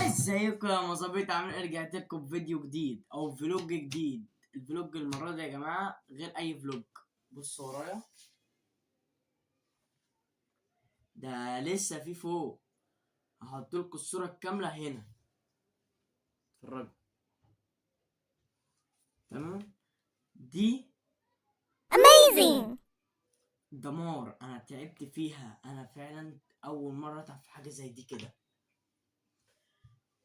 ازيكم يا مظابيط؟ عامل ايه؟ رجعت لكم بفيديو جديد او فلوج جديد. الفلوج المره دي يا جماعه غير اي فلوج. بصوا ورايا، ده لسه في فوق. هحط لكم الصوره الكامله هنا، اتفرجوا. تمام، دي Amazing! دمار. انا تعبت فيها، انا فعلا اول مره اتعب في حاجه زي دي كده.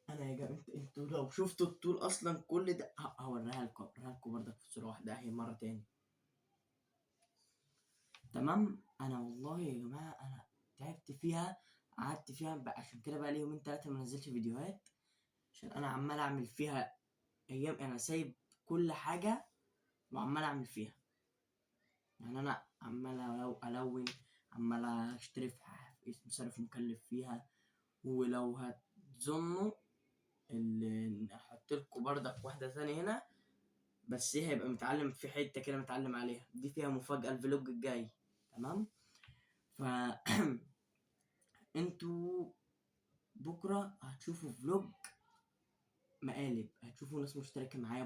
انا يا جماعه انتوا لو شفتوا الطول اصلا كل ده هوريها لكم برضك في صوره واحده اهي مره تاني. تمام، انا والله يا جماعه انا تعبت فيها، قعدت فيها بقى، عشان كده بقى لي يومين تلاتة ما نزلتش فيديوهات، عشان انا عمال اعمل فيها ايام. انا سايب كل حاجه وعمال اعمل فيها، يعني انا عمال الون، عمال اشتري في مصاريف مكلف فيها. ولو هتظنوا اللي احط لكم بردك واحده ثانيه هنا، بس هي هيبقى متعلم في حته كده متعلم عليها، دي فيها مفاجاه الفلوج الجاي. تمام، ف انتوا بكره هتشوفوا فلوج مقالب، هتشوفوا ناس مشتركه معايا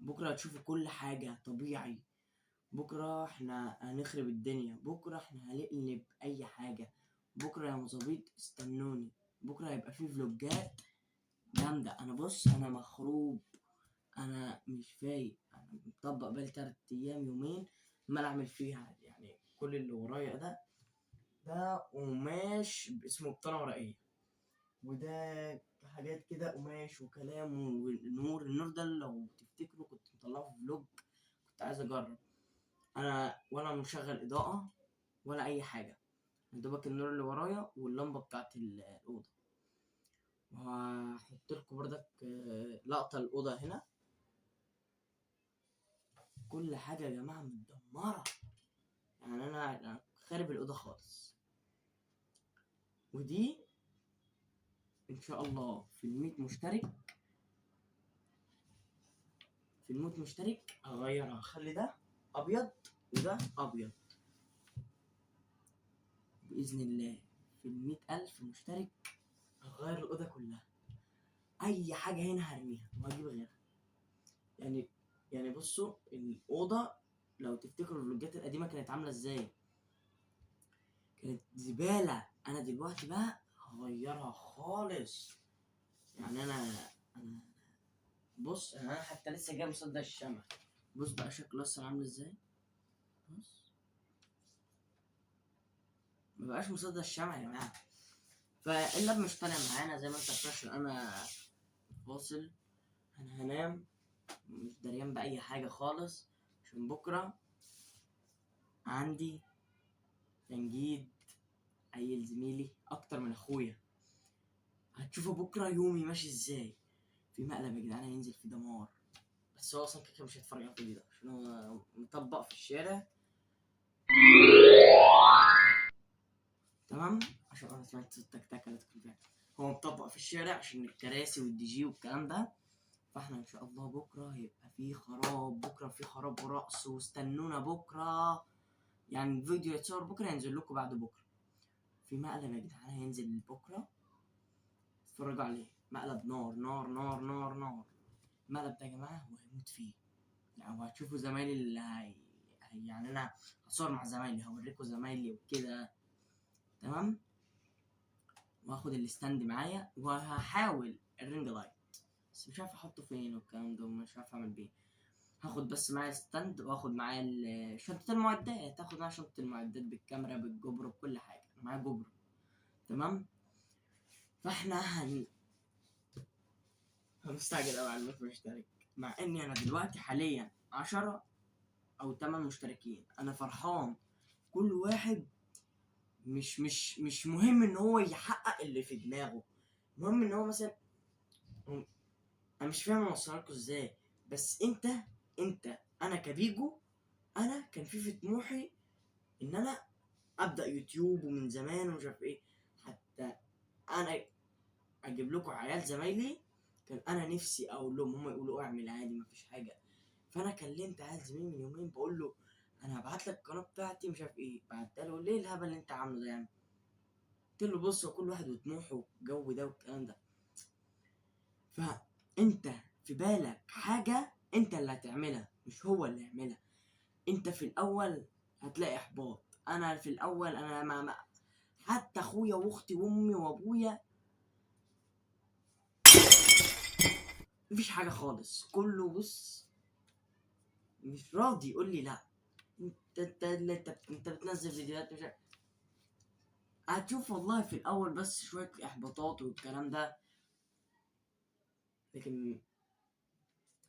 بكره هتشوفوا كل حاجه طبيعي. بكره احنا هنخرب الدنيا، بكره احنا هنقلب اي حاجه. بكره يا مظابيط استنوني، بكره هيبقى فيه فلوجات جامده. انا بص انا مخروب، انا مش فايق، انا مطبق بقالي 3 ايام يومين ما اعمل فيها. يعني كل اللي ورايا ده قماش اسمه بطانه ورقيه، وده حاجات كده قماش وكلام والنور. النور ده لو تفتكروا كنت مطلعه في فلوج، كنت عايز اجرب انا ولا مشغل اضاءة ولا اي حاجة، دوبك النور اللي ورايا واللمبة بتاعت الأوضة. وهحط لكم بردك لقطة الأوضة هنا. كل حاجة يا جماعة متدمرة، يعني أنا خارب الأوضة خالص. ودي إن شاء الله في الميت مشترك هغيرها، هخلي ده أبيض وده أبيض بإذن الله. في 100,000 مشترك هغير الأوضة كلها، أي حاجة هنا هرميها وهجيب غيرها. يعني يعني بصوا الأوضة، لو تفتكروا الفلوجات القديمة كانت عاملة ازاي، كانت زبالة. أنا دلوقتي بقى هغيرها خالص. يعني أنا بص أنا حتى لسه جاي مصدق الشمع. بص بقى شكله أصلا عامل ازاي، بص مبقاش مصدق الشمع يا جماعة. فاللاب مش طالع معانا زي ما انت عشان أنا فاصل. أنا هنام مش دريان بأي حاجة خالص، عشان بكرة عندي تنجيد عيل زميلي أكتر من أخويا. هتشوفوا بكرة يومي ماشي ازاي. في مقلب يا جدعان هينزل في دمار، بس هو أصلا كده مش هيتفرج على الفيديو ده عشان هو مطبق في الشارع. تمام، عشان أنا سمعت صوت تك اللي تكون فيها. هو مطبق في الشارع عشان الكراسي والدي جي والكلام ده. فاحنا ان شاء الله بكره هيبقى في خراب، بكره في خراب ورقص، واستنونا بكره. يعني الفيديو يتصور بكره ينزل لكم بعد بكره. في مقلب يا جدعان هينزل بكره، اتفرجوا عليه. مقلب نار نار نار نار نار. المقلب ده يا جماعه هو هيموت فيه. يعني وهتشوفوا زمايلي اللي يعني انا هصور مع زمايلي، هوريكم زمايلي وكده. تمام، وهاخد الستاند معايا وهحاول الرينج لايت، بس مش عارف احطه فين والكلام ده ومش عارف اعمل بيه. هاخد بس معايا ستاند واخد معايا شنطة المعدات، هاخد معايا شنطة المعدات بالكاميرا بالجوبرو بكل حاجة، معايا جوبرو. تمام، فاحنا هنستعجل اوي على الميت مشترك، مع اني انا دلوقتي حاليا 10 او 8 مشتركين. انا فرحان، كل واحد مش مهم ان هو يحقق اللي في دماغه، المهم ان هو مثلا، انا مش فاهم اوصلها لكم ازاي. بس انت انا كبيجو، انا كان في طموحي ان انا ابدا يوتيوب ومن زمان ومش عارف ايه. حتى انا اجيب لكم عيال زمايلي، كان انا نفسي اقول لهم، هم يقولوا اعمل عادي مفيش حاجه. فانا كلمت عيال زميلي من يومين بقول له انا هبعت لك القناه بتاعتي مش عارف ايه. بعت له ليه الهبل اللي انت عامله ده يعني. قلت له بص هو كل واحد وطموحه والجو ده والكلام ده. فانت في بالك حاجة انت اللي هتعملها مش هو اللي يعملها. انت في الاول هتلاقي احباط. انا في الاول انا حتى اخويا واختي وامي وابويا مفيش حاجة خالص، كله بص مش راضي يقول لي لا انت بتنزل فيديوهات مش هتشوف والله في الاول بس شوية احباطات والكلام ده، لكن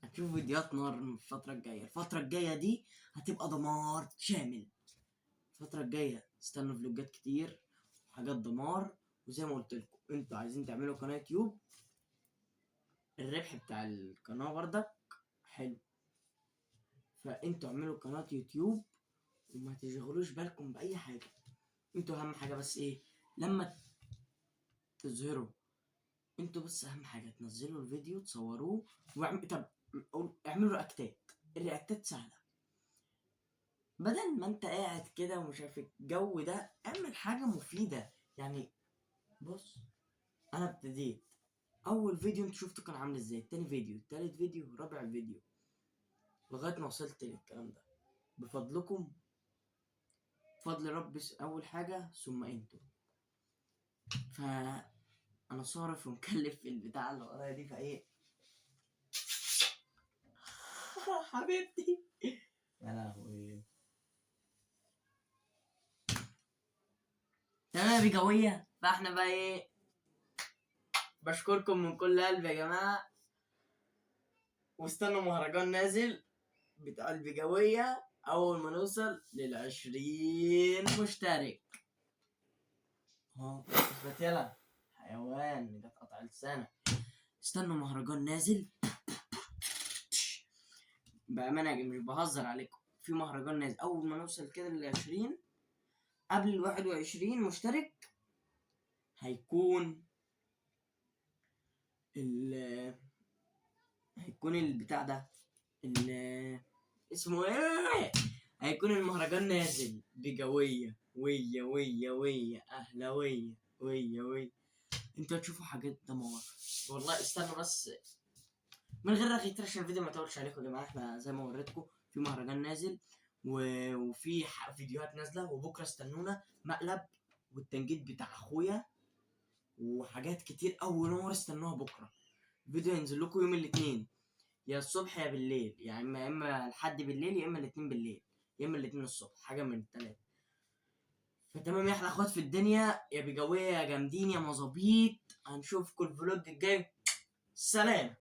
هتشوف فيديوهات نار من الفترة الجاية. الفترة الجاية دي هتبقى دمار شامل. الفترة الجاية استنوا فلوجات كتير وحاجات دمار. وزي ما قلت لكم انتوا عايزين تعملوا قناة يوتيوب، الربح بتاع القناة بردك حلو، فانتوا اعملوا قناة يوتيوب وما تشغلوش بالكم بأي حاجة. انتوا اهم حاجة بس ايه لما تظهروا، انتوا بس اهم حاجة تنزلوا الفيديو تصوروه طب اعملوا رياكتات. الرياكتات سهلة، بدل ما انت قاعد كده ومش عارف الجو ده، اعمل حاجة مفيدة يعني. بص انا ابتديت اول فيديو انت شفته كان عامل ازاي، تاني فيديو، تالت فيديو، رابع فيديو، لغاية ما وصلت للكلام ده بفضلكم، بفضل ربي اول حاجة ثم انتوا. فانا صارف ومكلف في البتاع اللي ورايا دي فايه حبيبتي يا لهوي. تمام يا بجوية، فاحنا بقى ايه، بشكركم من كل قلب يا جماعة، واستنوا مهرجان نازل بتاع البجوية أول ما نوصل لل20 مشترك. ها اثبت يلا حيوان جت قطع لسانك. استنوا مهرجان نازل بأمانة مش بهزر عليكم، في مهرجان نازل أول ما نوصل كده لل20 قبل 21 مشترك هيكون هيكون البتاع ده اسمه ايه، هيكون المهرجان نازل بجوية ويا ويا ويا اهلاوية ويا ويا. انتوا هتشوفوا حاجات دمار والله. استنوا بس من غير رغي عشان الفيديو ما يطولش عليكم يا جماعه. احنا زي ما وريتكم في مهرجان نازل وفي فيديوهات نازله، وبكره استنونا مقلب والتنجيد بتاع اخويا وحاجات كتير قوي نور استنوها بكره. الفيديو هينزل لكم يوم الاثنين يا الصبح يا بالليل، يعني اما لحد بالليل يا اما الاثنين بالليل يا اما الاثنين الصبح، حاجه من الثلاثه. فتمام يا احلى اخوات في الدنيا يا بجويه يا جامدين يا مظابيط، هنشوفكم الفلوج الجاي. سلام.